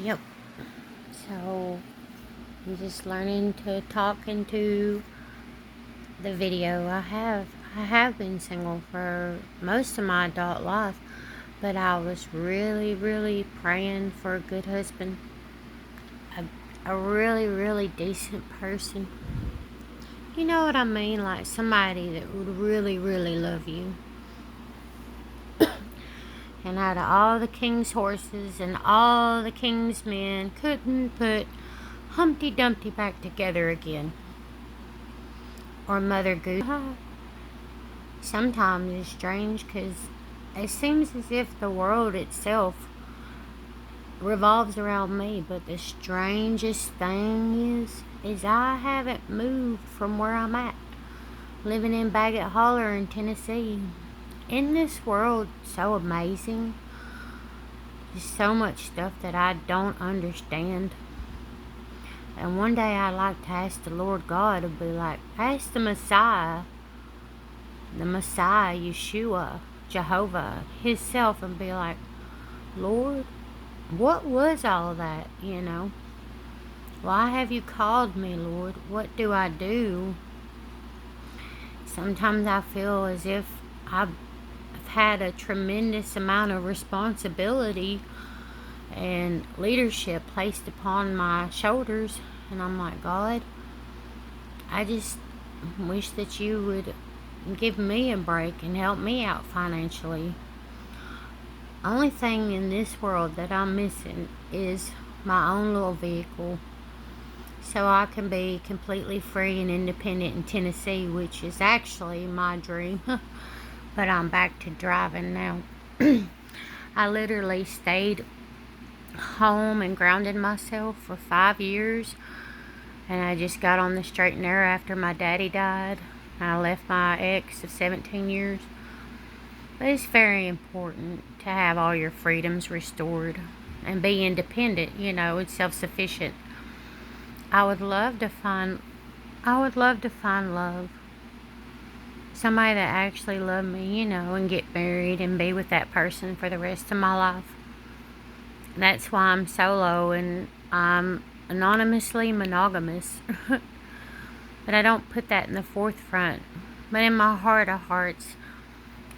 Yep. So I'm just learning to talk into the video. I have been single for most of my adult life, but I was really praying for a good husband, a really decent person. You know what I mean? Like somebody that would really love you. And out of all the king's horses and all the king's men couldn't put Humpty Dumpty back together again. Or Mother Goose. Sometimes it's strange because it seems as if the world itself revolves around me, but the strangest thing is I haven't moved from where I'm at, living in Baggett Holler in Tennessee. Isn't this world so amazing? There's so much stuff that I don't understand. And one day I'd like to ask the Lord God to be like, ask the Messiah, Yeshua, Jehovah, himself, and be like, Lord, what was all that, you know? Why have you called me, Lord? What do I do? Sometimes I feel as if I've had a tremendous amount of responsibility and leadership placed upon my shoulders, and I'm like, God, I just wish that you would give me a break and help me out financially. Only thing in this world that I'm missing is my own little vehicle, so I can be completely free and independent in Tennessee, which is actually my dream. But I'm back to driving now. I literally stayed home and grounded myself for 5 years, and I just got on the straight and narrow after my daddy died. I left my ex of 17 years. But it's very important to have all your freedoms restored and be independent, and self-sufficient. I would love to find love. Somebody that actually loved me, and get married and be with that person for the rest of my life. That's why I'm solo and I'm anonymously monogamous. But I don't put that in the forefront. But in my heart of hearts,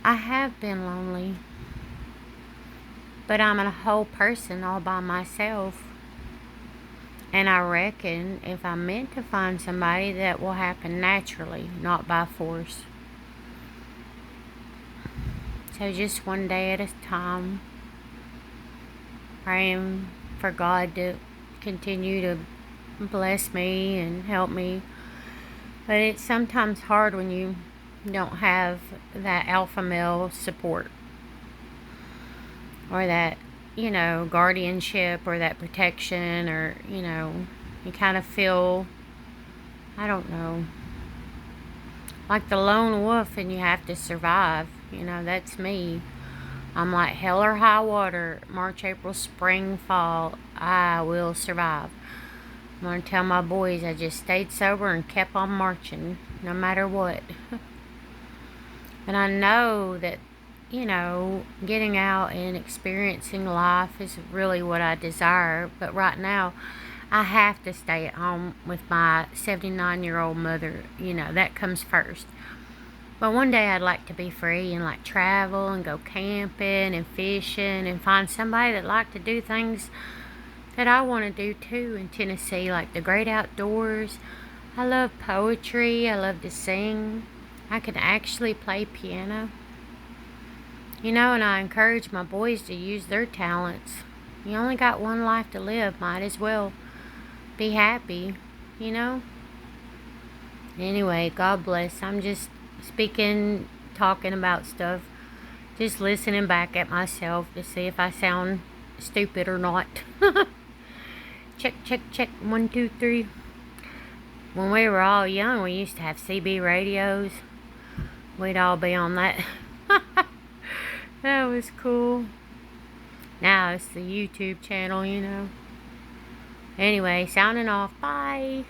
I have been lonely. But I'm a whole person all by myself. And I reckon if I'm meant to find somebody, that will happen naturally, not by force. So just one day at a time, praying for God to continue to bless me and help me. But it's sometimes hard when you don't have that alpha male support, or that, guardianship, or that protection, or, you kind of feel, I don't know, like the lone wolf and you have to survive. That's me. I'm like hell or high water, March, April, spring, fall, I will survive. I'm going to tell my boys I just stayed sober and kept on marching, no matter what. And I know that, getting out and experiencing life is really what I desire. But right now, I have to stay at home with my 79-year-old mother. That comes first. But one day I'd like to be free and like travel and go camping and fishing and find somebody that like to do things that I want to do too in Tennessee, like the great outdoors. I love poetry. I love to sing. I can actually play piano. And I encourage my boys to use their talents. You only got one life to live. Might as well be happy, Anyway, God bless. I'm just speaking, talking about stuff, just listening back at myself to see if I sound stupid or not. Check, 1, 2, 3. When we were all young, we used to have CB radios. We'd all be on that. That was cool. Now it's the YouTube channel, Anyway, sounding off. Bye.